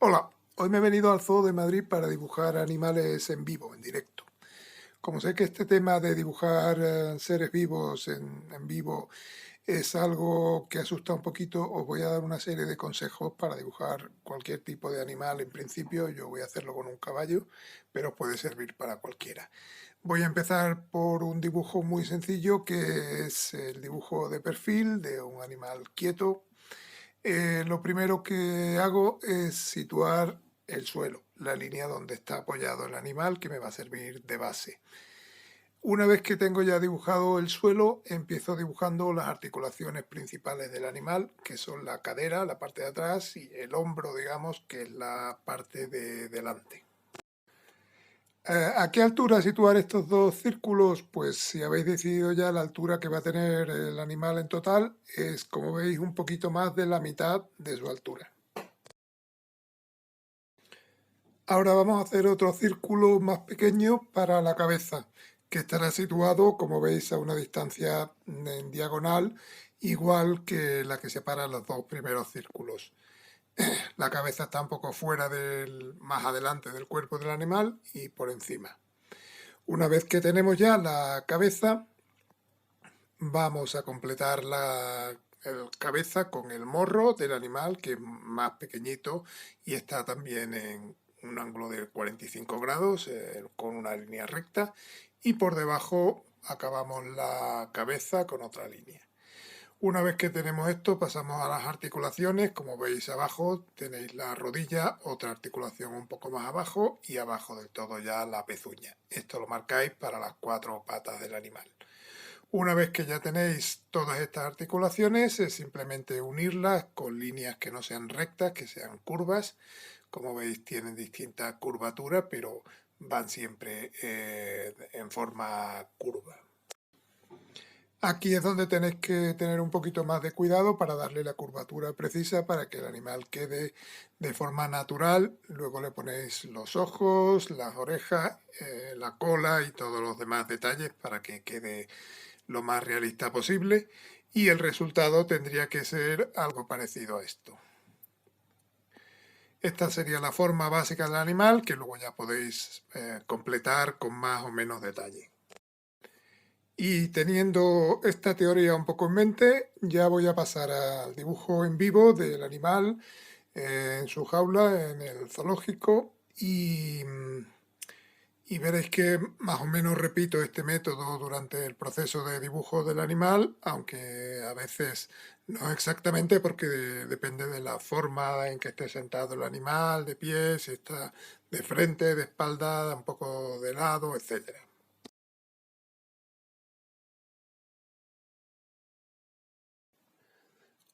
Hola, hoy me he venido al Zoo de Madrid para dibujar animales en vivo, en directo. Como sé que este tema de dibujar seres vivos en vivo es algo que asusta un poquito, os voy a dar una serie de consejos para dibujar cualquier tipo de animal. En principio yo voy a hacerlo con un caballo, pero os puede servir para cualquiera. Voy a empezar por un dibujo muy sencillo, que es el dibujo de perfil de un animal quieto. Lo primero que hago es situar el suelo, la línea donde está apoyado el animal, que me va a servir de base. Una vez que tengo ya dibujado el suelo, empiezo dibujando las articulaciones principales del animal, que son la cadera, la parte de atrás, y el hombro, digamos, que es la parte de delante. ¿A qué altura situar estos dos círculos? Pues si habéis decidido ya la altura que va a tener el animal en total, es, como veis, un poquito más de la mitad de su altura. Ahora vamos a hacer otro círculo más pequeño para la cabeza, que estará situado, como veis, a una distancia en diagonal, igual que la que separa los dos primeros círculos. La cabeza está un poco fuera más adelante del cuerpo del animal y por encima. Una vez que tenemos ya la cabeza, vamos a completar la cabeza con el morro del animal, que es más pequeñito y está también en un ángulo de 45 grados, con una línea recta, y por debajo acabamos la cabeza con otra línea. Una vez que tenemos esto, pasamos a las articulaciones. Como veis abajo tenéis la rodilla, otra articulación un poco más abajo, y abajo del todo ya la pezuña. Esto lo marcáis para las 4 patas del animal. Una vez que ya tenéis todas estas articulaciones, es simplemente unirlas con líneas que no sean rectas, que sean curvas. Como veis, tienen distintas curvaturas, pero van siempre en forma curva. Aquí es donde tenéis que tener un poquito más de cuidado para darle la curvatura precisa para que el animal quede de forma natural. Luego le ponéis los ojos, las orejas, la cola y todos los demás detalles para que quede lo más realista posible, y el resultado tendría que ser algo parecido a esto. Esta sería la forma básica del animal, que luego ya podéis completar con más o menos detalle. Y teniendo esta teoría un poco en mente, ya voy a pasar al dibujo en vivo del animal en su jaula, en el zoológico, y veréis que más o menos repito este método durante el proceso de dibujo del animal, aunque a veces no exactamente, porque depende de la forma en que esté sentado el animal, de pie, si está de frente, de espalda, un poco de lado, etc.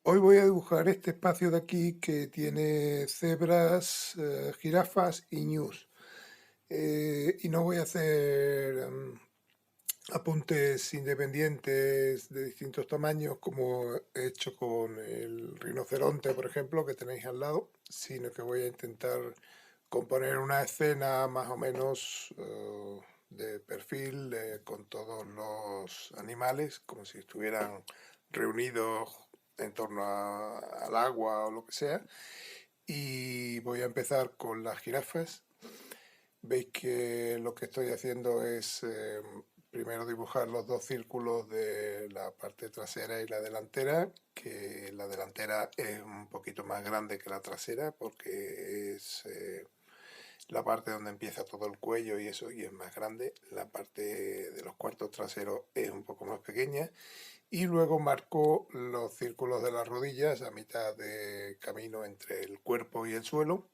Hoy voy a dibujar este espacio de aquí que tiene cebras, jirafas y ñus. Y no voy a hacer apuntes independientes de distintos tamaños, como he hecho con el rinoceronte, por ejemplo, que tenéis al lado, sino que voy a intentar componer una escena más o menos de perfil, con todos los animales, como si estuvieran reunidos en torno al agua o lo que sea. Y voy a empezar con las jirafas. Veis que lo que estoy haciendo es primero dibujar los dos círculos de la parte trasera y la delantera, que la delantera es un poquito más grande que la trasera porque es la parte donde empieza todo el cuello y eso, y es más grande. La parte de los cuartos traseros es un poco más pequeña, y luego marco los círculos de las rodillas a mitad de camino entre el cuerpo y el suelo,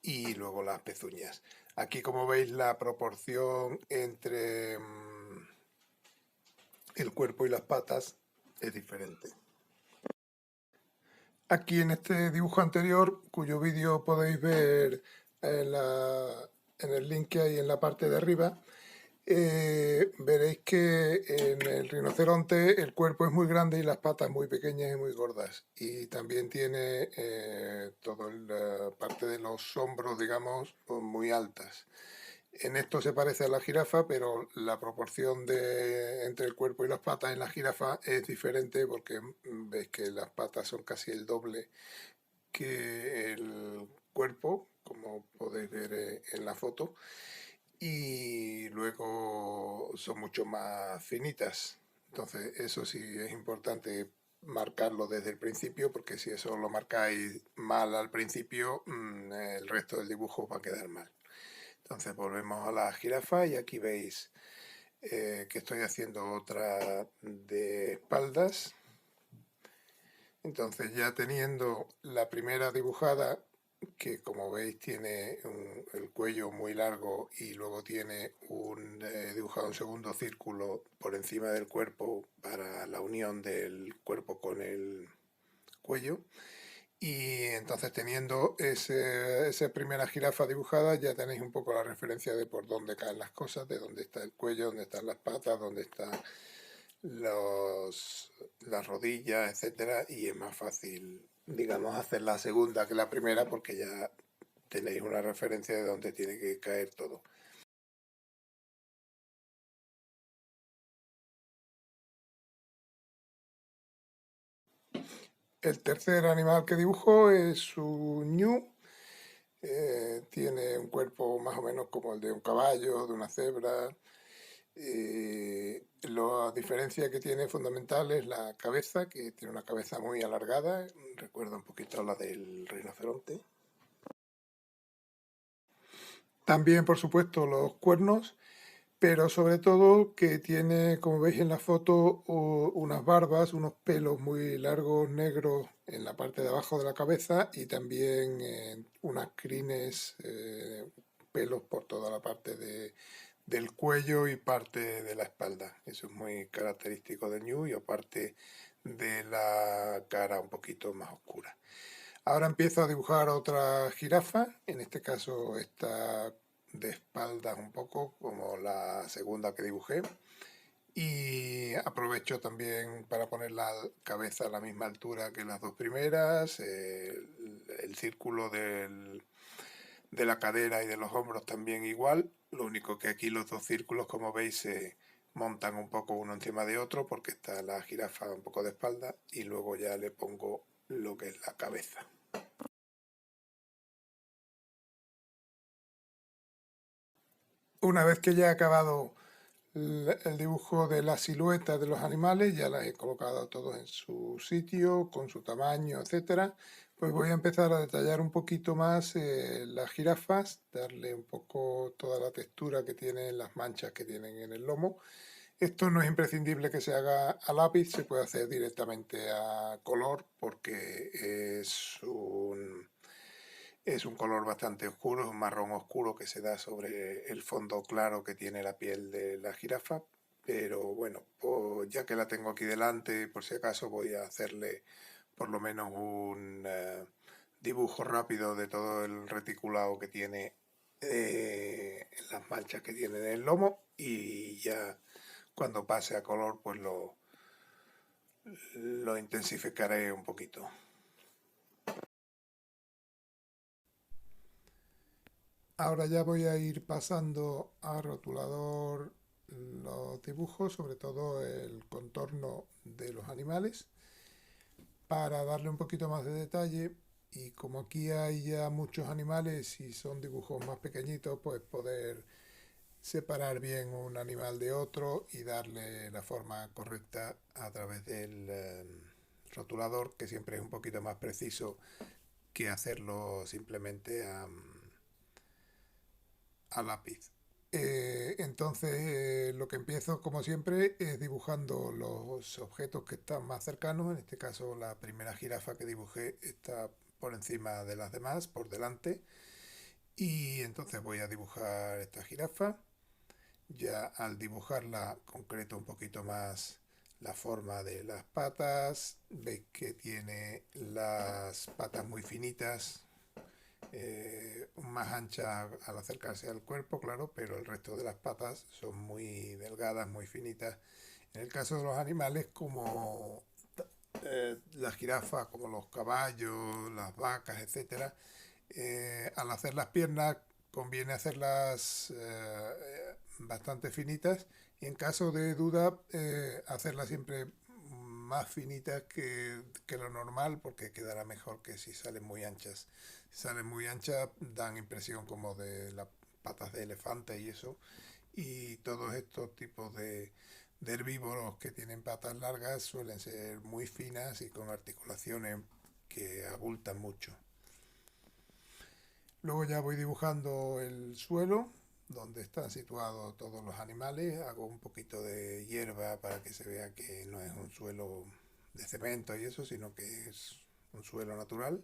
y luego las pezuñas. Aquí, como veis, la proporción entre el cuerpo y las patas es diferente. Aquí en este dibujo anterior, cuyo vídeo podéis ver en el link que hay en la parte de arriba, veréis que en el rinoceronte el cuerpo es muy grande y las patas muy pequeñas y muy gordas. Y también tiene toda la parte de los hombros, digamos, muy altas. En esto se parece a la jirafa, pero la proporción entre el cuerpo y las patas en la jirafa es diferente, porque veis que las patas son casi el doble que el cuerpo cuerpo, como podéis ver en la foto, y luego son mucho más finitas. Entonces eso sí es importante marcarlo desde el principio, porque si eso lo marcáis mal al principio, el resto del dibujo va a quedar mal. Entonces volvemos a la jirafa y aquí veis que estoy haciendo otra de espaldas. Entonces ya teniendo la primera dibujada, que como veis tiene el cuello muy largo y luego tiene dibujado un segundo círculo por encima del cuerpo para la unión del cuerpo con el cuello. Y entonces teniendo esa primera jirafa dibujada ya tenéis un poco la referencia de por dónde caen las cosas, de dónde está el cuello, dónde están las patas, dónde están las rodillas, etcétera, y es más fácil, digamos, hacer la segunda que la primera porque ya tenéis una referencia de dónde tiene que caer todo. El tercer animal que dibujo es un ñu. Tiene un cuerpo más o menos como el de un caballo, de una cebra. La diferencia que tiene fundamental es la cabeza, que tiene una cabeza muy alargada, recuerda un poquito a la del rinoceronte. También, por supuesto, los cuernos, pero sobre todo que tiene, como veis en la foto, unas barbas, unos pelos muy largos, negros en la parte de abajo de la cabeza y también unas crines, pelos por toda la parte del cuello y parte de la espalda. Eso es muy característico del ñu y aparte de la cara un poquito más oscura. Ahora empiezo a dibujar otra jirafa, en este caso está de espaldas un poco como la segunda que dibujé, y aprovecho también para poner la cabeza a la misma altura que las dos primeras, el círculo de la cadera y de los hombros también igual, lo único que aquí los dos círculos, como veis, se montan un poco uno encima de otro porque está la jirafa un poco de espalda y luego ya le pongo lo que es la cabeza. Una vez que ya he acabado el dibujo de la silueta de los animales, ya las he colocado todos en su sitio, con su tamaño, etcétera, pues voy a empezar a detallar un poquito más las jirafas, darle un poco toda la textura que tienen, las manchas que tienen en el lomo. Esto no es imprescindible que se haga a lápiz, se puede hacer directamente a color porque es un color bastante oscuro, es un marrón oscuro que se da sobre el fondo claro que tiene la piel de la jirafa, pero bueno, pues ya que la tengo aquí delante, por si acaso voy a hacerle por lo menos un dibujo rápido de todo el reticulado que tiene, las manchas que tiene en el lomo, y ya cuando pase a color pues lo intensificaré un poquito. Ahora ya voy a ir pasando a rotulador los dibujos, sobre todo el contorno de los animales, para darle un poquito más de detalle. Y como aquí hay ya muchos animales y son dibujos más pequeñitos, pues poder separar bien un animal de otro y darle la forma correcta a través del rotulador, que siempre es un poquito más preciso que hacerlo simplemente a lápiz. Entonces lo que empiezo como siempre es dibujando los objetos que están más cercanos. En este caso la primera jirafa que dibujé está por encima de las demás, por delante, y entonces voy a dibujar esta jirafa. Ya al dibujarla concreto un poquito más la forma de las patas. Veis que tiene las patas muy finitas, más ancha al acercarse al cuerpo, claro, pero el resto de las patas son muy delgadas, muy finitas. En el caso de los animales, como las jirafas, como los caballos, las vacas, etcétera, al hacer las piernas conviene hacerlas bastante finitas, y en caso de duda hacerlas siempre más finitas que lo normal, porque quedará mejor que si salen muy anchas. Si salen muy anchas dan impresión como de las patas de elefante y eso. Y todos estos tipos de herbívoros que tienen patas largas suelen ser muy finas y con articulaciones que abultan mucho. Luego ya voy dibujando el suelo donde están situados todos los animales. Hago un poquito de hierba para que se vea que no es un suelo de cemento y eso, sino que es un suelo natural.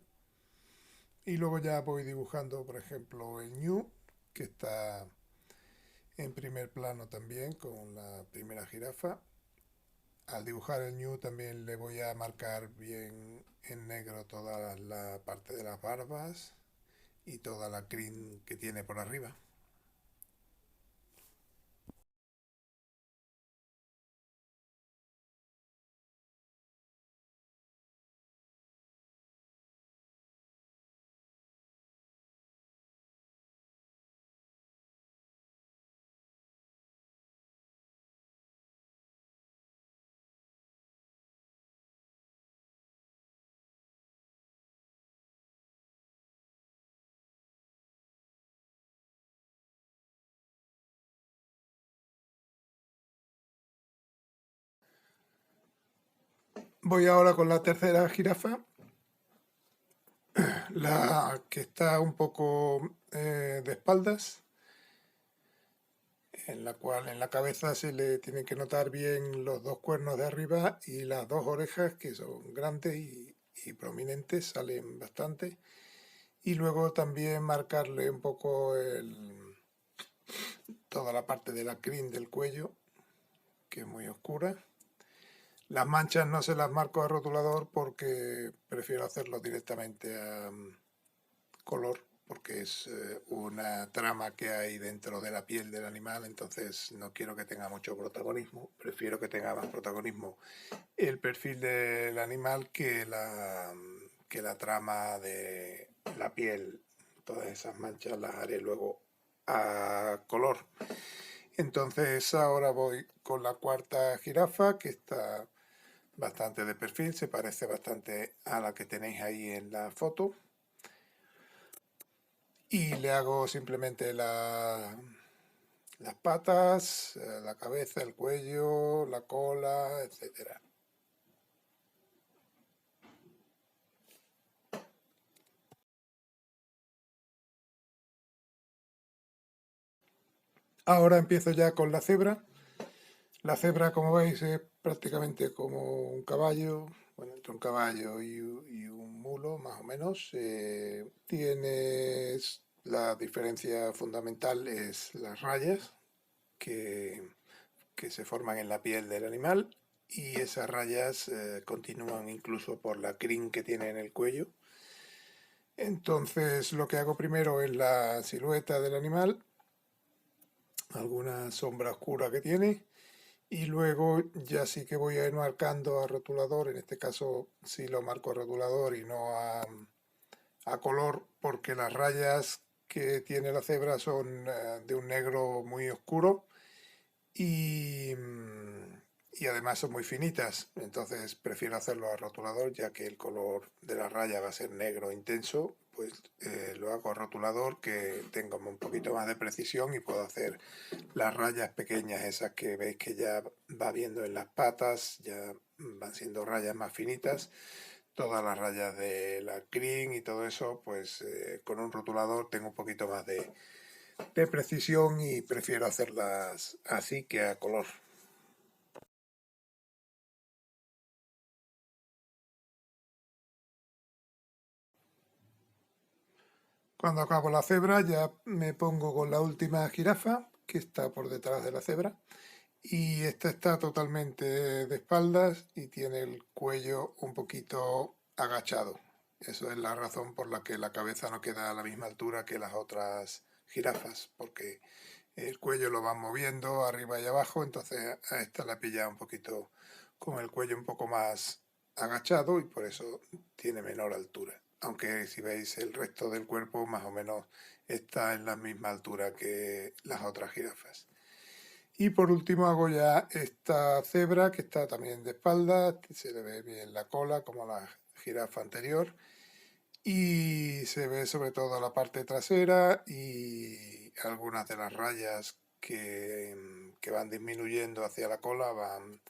Y luego ya voy dibujando, por ejemplo, el ñu, que está en primer plano también con la primera jirafa. Al dibujar el ñu también le voy a marcar bien en negro toda la parte de las barbas y toda la crin que tiene por arriba. Voy ahora con la tercera jirafa, la que está un poco de espaldas, en la cual en la cabeza se le tienen que notar bien los dos cuernos de arriba y las dos orejas, que son grandes y prominentes, salen bastante. Y luego también marcarle un poco toda la parte de la crin del cuello, que es muy oscura. Las manchas no se las marco a rotulador porque prefiero hacerlo directamente a color, porque es una trama que hay dentro de la piel del animal, entonces no quiero que tenga mucho protagonismo, prefiero que tenga más protagonismo el perfil del animal que la trama de la piel. Todas esas manchas las haré luego a color. Entonces ahora voy con la cuarta jirafa, que está bastante de perfil, se parece bastante a la que tenéis ahí en la foto. Y le hago simplemente las patas, la cabeza, el cuello, la cola, etcétera. Ahora empiezo ya con la cebra. La cebra, como veis, es prácticamente como un caballo, bueno, entre un caballo y un mulo, más o menos. Tiene la diferencia fundamental es las rayas que se forman en la piel del animal y esas rayas continúan incluso por la crin que tiene en el cuello. Entonces lo que hago primero es la silueta del animal, alguna sombra oscura que tiene, y luego ya sí que voy a ir marcando a rotulador, en este caso sí lo marco a rotulador y no a color, porque las rayas que tiene la cebra son de un negro muy oscuro y, y además son muy finitas, entonces prefiero hacerlo a rotulador ya que el color de la raya va a ser negro intenso, pues lo hago a rotulador que tenga un poquito más de precisión y puedo hacer las rayas pequeñas esas que veis que ya va viendo en las patas, ya van siendo rayas más finitas. Todas las rayas de la crin y todo eso, pues con un rotulador tengo un poquito más de precisión y prefiero hacerlas así que a color. Cuando acabo la cebra ya me pongo con la última jirafa que está por detrás de la cebra y esta está totalmente de espaldas y tiene el cuello un poquito agachado. Eso es la razón por la que la cabeza no queda a la misma altura que las otras jirafas, porque el cuello lo van moviendo arriba y abajo, entonces a esta la pilla un poquito con el cuello un poco más agachado y por eso tiene menor altura. Aunque si veis el resto del cuerpo más o menos está en la misma altura que las otras jirafas. Y por último hago ya esta cebra que está también de espalda, se le ve bien la cola como la jirafa anterior y se ve sobre todo la parte trasera y algunas de las rayas que van disminuyendo hacia la cola van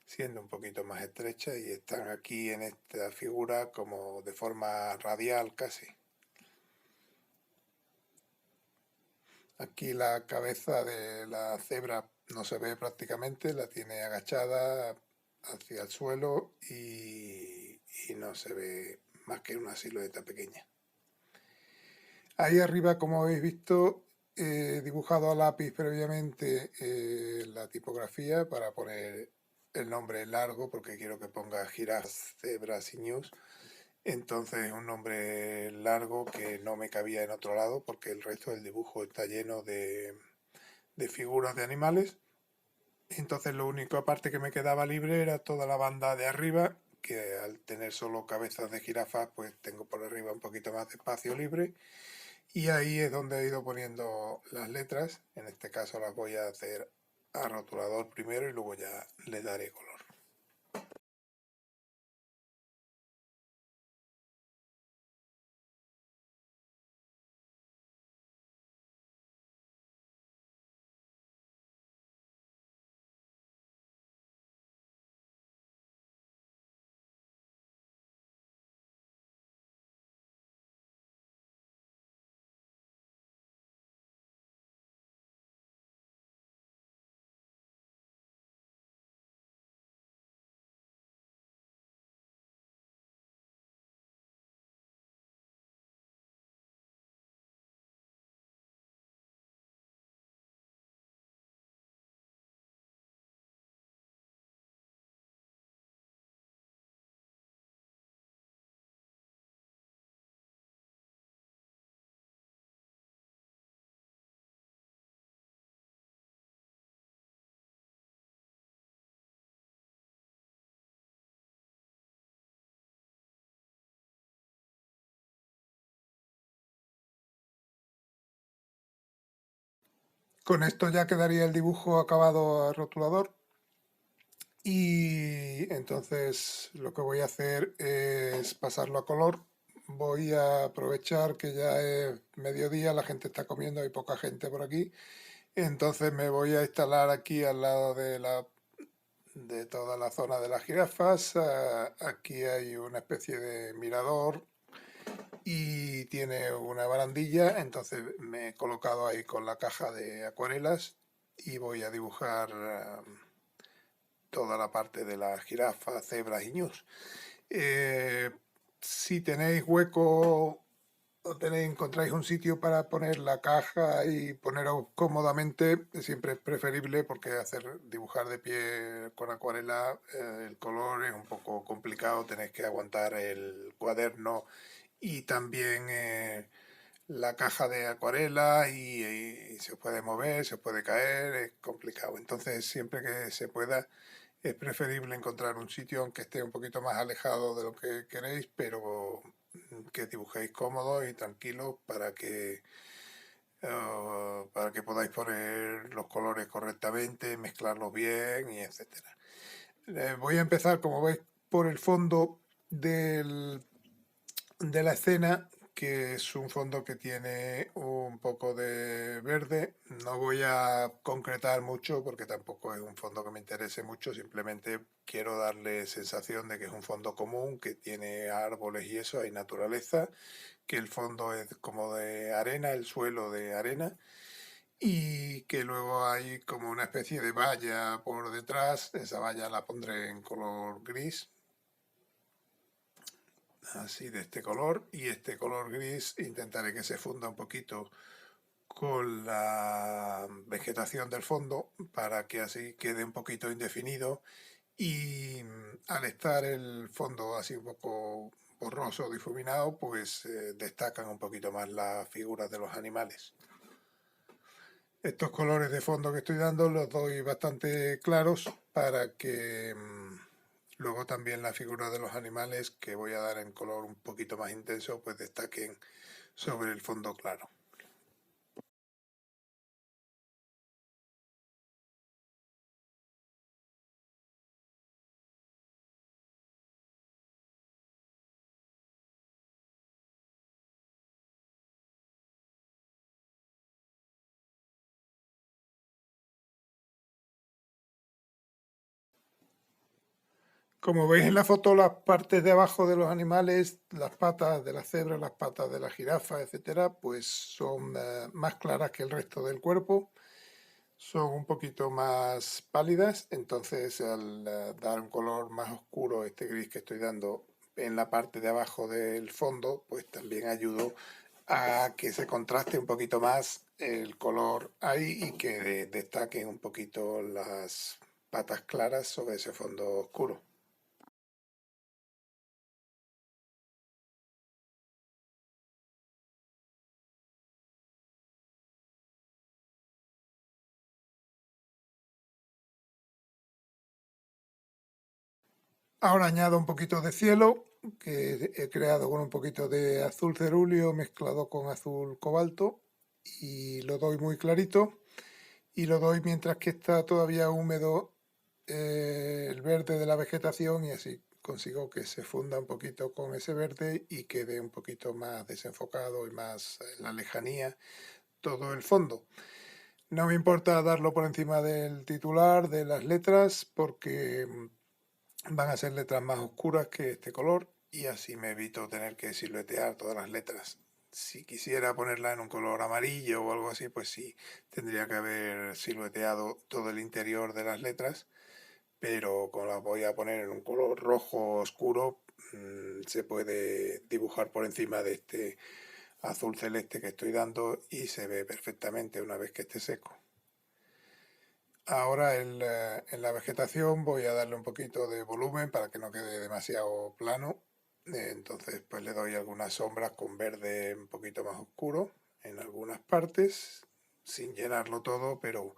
siendo un poquito más estrechas y están aquí en esta figura como de forma radial casi. Aquí la cabeza de la cebra no se ve prácticamente, la tiene agachada hacia el suelo y no se ve más que una silueta pequeña. Ahí arriba, como habéis visto, he dibujado a lápiz previamente la tipografía para poner el nombre largo porque quiero que ponga Giraffe Zebra News. Entonces un nombre largo que no me cabía en otro lado porque el resto del dibujo está lleno de figuras de animales. Entonces lo único aparte que me quedaba libre era toda la banda de arriba, que al tener solo cabezas de jirafas pues tengo por arriba un poquito más de espacio libre. Y ahí es donde he ido poniendo las letras. En este caso las voy a hacer a rotulador primero y luego ya le daré color. Con esto ya quedaría el dibujo acabado a rotulador. Y entonces lo que voy a hacer es pasarlo a color. Voy a aprovechar que ya es mediodía, la gente está comiendo, hay poca gente por aquí. Entonces me voy a instalar aquí al lado de toda la zona de las jirafas. Aquí hay una especie de mirador y tiene una barandilla. Entonces me he colocado ahí con la caja de acuarelas y voy a dibujar toda la parte de las jirafas, cebras y ñus. Eh, si tenéis hueco o encontráis un sitio para poner la caja y poneros cómodamente, siempre es preferible porque dibujar de pie con acuarela, el color es un poco complicado, tenéis que aguantar el cuaderno y también la caja de acuarela y se puede mover, se puede caer, es complicado. Entonces siempre que se pueda es preferible encontrar un sitio aunque esté un poquito más alejado de lo que queréis, pero que dibujéis cómodos y tranquilos para que podáis poner los colores correctamente, mezclarlos bien y etcétera. Voy a empezar, como veis, por el fondo de la escena, que es un fondo que tiene un poco de verde. No voy a concretar mucho porque tampoco es un fondo que me interese mucho, simplemente quiero darle sensación de que es un fondo común, que tiene árboles y eso, hay naturaleza, que el fondo es como de arena, el suelo de arena, y que luego hay como una especie de valla por detrás. Esa valla la pondré en color gris, así de este color, y este color gris intentaré que se funda un poquito con la vegetación del fondo para que así quede un poquito indefinido y al estar el fondo así un poco borroso, difuminado, pues destacan un poquito más las figuras de los animales. Estos colores de fondo que estoy dando los doy bastante claros para que luego también las figuras de los animales que voy a dar en color un poquito más intenso pues destaquen sobre el fondo claro. Como veis en la foto, las partes de abajo de los animales, las patas de la cebra, las patas de la jirafa, etcétera, pues son más claras que el resto del cuerpo, son un poquito más pálidas, entonces al dar un color más oscuro, este gris que estoy dando en la parte de abajo del fondo, pues también ayudo a que se contraste un poquito más el color ahí y que destaquen un poquito las patas claras sobre ese fondo oscuro. Ahora añado un poquito de cielo, que he creado con un poquito de azul cerúleo mezclado con azul cobalto y lo doy muy clarito y lo doy mientras que está todavía húmedo el verde de la vegetación y así consigo que se funda un poquito con ese verde y quede un poquito más desenfocado y más en la lejanía todo el fondo. No me importa darlo por encima del titular de las letras porque van a ser letras más oscuras que este color y así me evito tener que siluetear todas las letras. Si quisiera ponerla en un color amarillo o algo así, pues sí, tendría que haber silueteado todo el interior de las letras, pero como las voy a poner en un color rojo oscuro, se puede dibujar por encima de este azul celeste que estoy dando y se ve perfectamente una vez que esté seco. Ahora en la vegetación voy a darle un poquito de volumen para que no quede demasiado plano. Entonces pues le doy algunas sombras con verde un poquito más oscuro en algunas partes, sin llenarlo todo, pero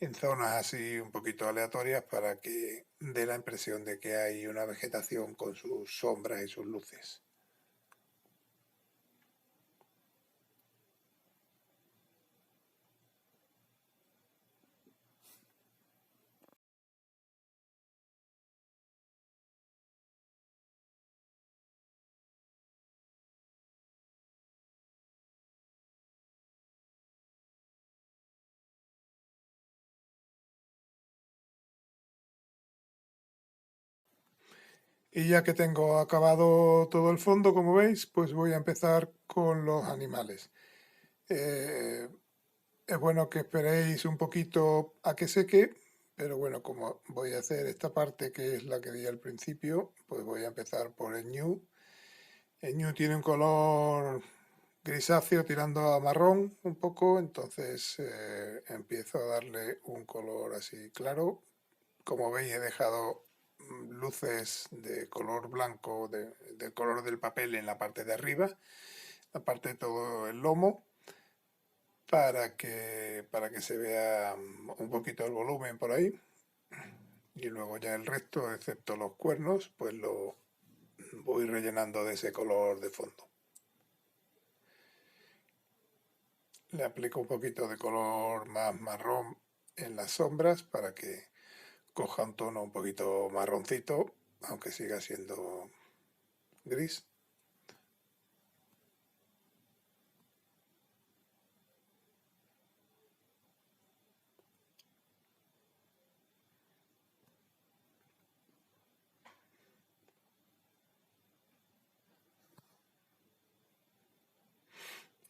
en zonas así un poquito aleatorias para que dé la impresión de que hay una vegetación con sus sombras y sus luces. Y ya que tengo acabado todo el fondo, como veis, pues voy a empezar con los animales. Eh, Es bueno que esperéis un poquito a que seque, pero bueno, como voy a hacer esta parte que es la que di al principio, pues voy a empezar por el ñu. El ñu tiene un color grisáceo tirando a marrón un poco, entonces empiezo a darle un color así claro. Como veis he dejado luces de color blanco, del color del papel en la parte de arriba, la parte de todo el lomo para que se vea un poquito el volumen por ahí. Y luego ya el resto, excepto los cuernos, pues lo voy rellenando de ese color de fondo. Le aplico un poquito de color más marrón en las sombras para que coja un tono un poquito marroncito, aunque siga siendo gris.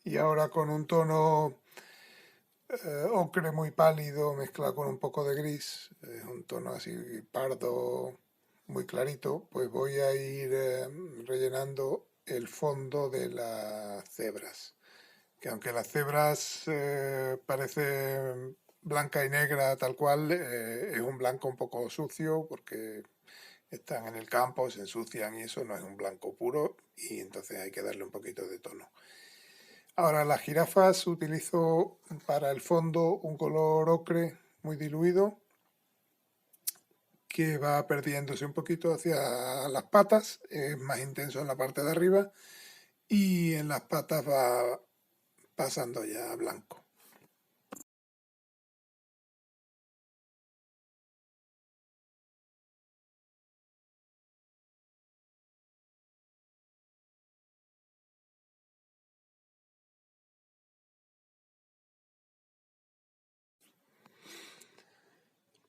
Y ahora con un tono ocre muy pálido mezclado con un poco de gris, un tono así pardo muy clarito, pues voy a ir rellenando el fondo de las cebras. Que aunque las cebras parecen blanca y negra tal cual, es un blanco un poco sucio porque están en el campo, se ensucian y eso no es un blanco puro y entonces hay que darle un poquito de tono. Ahora las jirafas utilizo para el fondo un color ocre muy diluido que va perdiéndose un poquito hacia las patas, es más intenso en la parte de arriba y en las patas va pasando ya a blanco.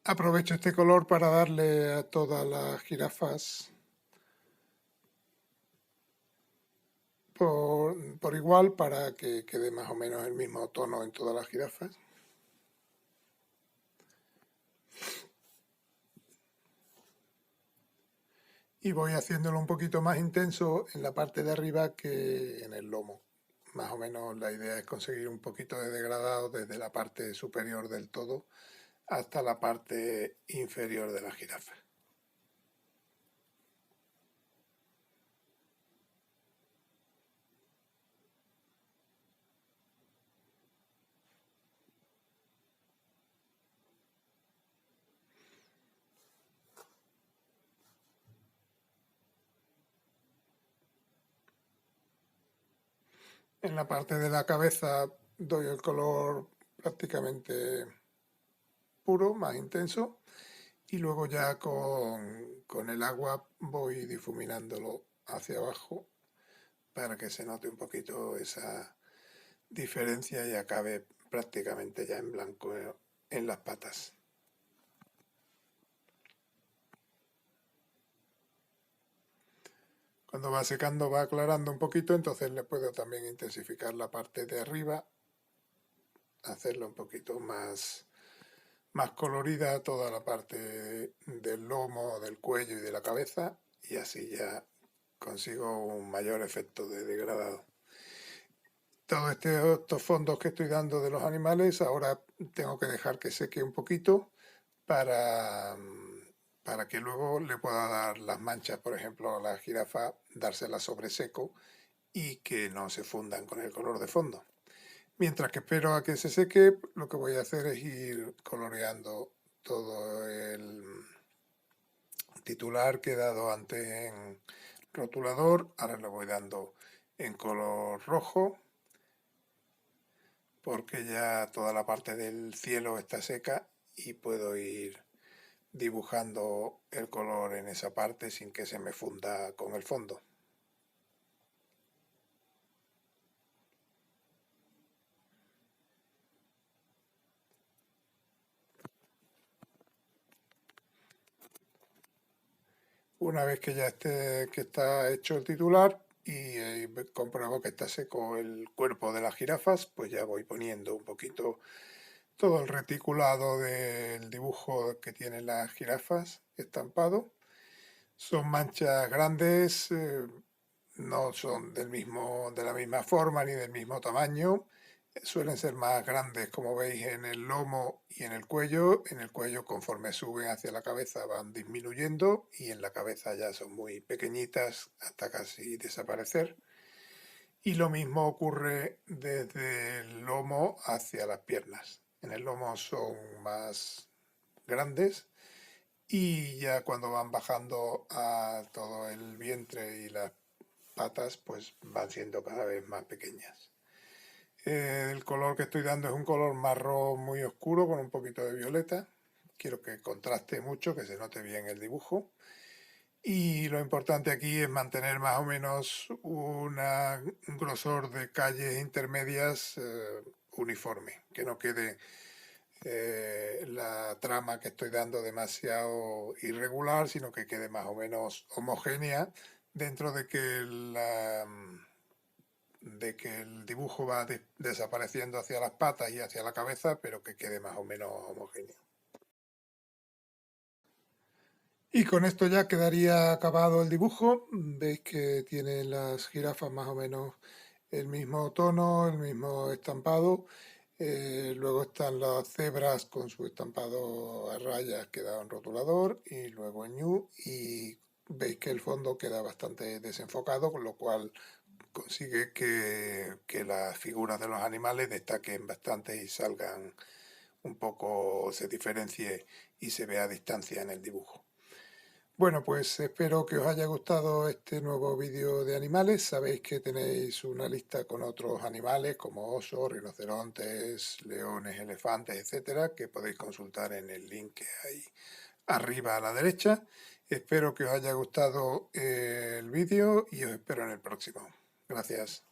Aprovecho este color para darle a todas las jirafas por igual para que quede más o menos el mismo tono en todas las jirafas. Y voy haciéndolo un poquito más intenso en la parte de arriba que en el lomo. Más o menos la idea es conseguir un poquito de degradado desde la parte superior del todo hasta la parte inferior de la jirafa. En la parte de la cabeza doy el color prácticamente puro, más intenso, y luego ya con el agua voy difuminándolo hacia abajo para que se note un poquito esa diferencia y acabe prácticamente ya en blanco en las patas. Cuando va secando va aclarando un poquito, entonces le puedo también intensificar la parte de arriba, hacerlo un poquito más colorida toda la parte del lomo, del cuello y de la cabeza, y así ya consigo un mayor efecto de degradado. Todos estos fondos que estoy dando de los animales, ahora tengo que dejar que seque un poquito para, para que luego le pueda dar las manchas, por ejemplo, a la jirafa, dárselas sobre seco y que no se fundan con el color de fondo. Mientras que espero a que se seque, lo que voy a hacer es ir coloreando todo el titular que he dado antes en rotulador. Ahora le voy dando en color rojo, porque ya toda la parte del cielo está seca y puedo ir dibujando el color en esa parte sin que se me funda con el fondo. Una vez que ya que está hecho el titular y compruebo que está seco el cuerpo de las jirafas, pues ya voy poniendo un poquito todo el reticulado del dibujo que tienen las jirafas estampado. Son manchas grandes, no son de la misma forma ni del mismo tamaño. Suelen ser más grandes, como veis, en el lomo y en el cuello. En el cuello, conforme suben hacia la cabeza, van disminuyendo y en la cabeza ya son muy pequeñitas hasta casi desaparecer. Y lo mismo ocurre desde el lomo hacia las piernas. En el lomo son más grandes y ya cuando van bajando a todo el vientre y las patas, pues van siendo cada vez más pequeñas. El color que estoy dando es un color marrón muy oscuro con un poquito de violeta. Quiero que contraste mucho, que se note bien el dibujo. Y lo importante aquí es mantener más o menos un grosor de calles intermedias uniforme, que no quede la trama que estoy dando demasiado irregular, sino que quede más o menos homogénea dentro de que el dibujo va desapareciendo hacia las patas y hacia la cabeza, pero que quede más o menos homogéneo. Y con esto ya quedaría acabado el dibujo. Veis que tiene las jirafas más o menos el mismo tono, el mismo estampado. Luego están las cebras con su estampado a rayas que da un rotulador y luego el ñu, y veis que el fondo queda bastante desenfocado, con lo cual consigue que las figuras de los animales destaquen bastante y salgan un poco, se diferencie y se vea a distancia en el dibujo. Bueno, pues espero que os haya gustado este nuevo vídeo de animales. Sabéis que tenéis una lista con otros animales como osos, rinocerontes, leones, elefantes, etcétera, que podéis consultar en el link que hay arriba a la derecha. Espero que os haya gustado el vídeo y os espero en el próximo. Gracias.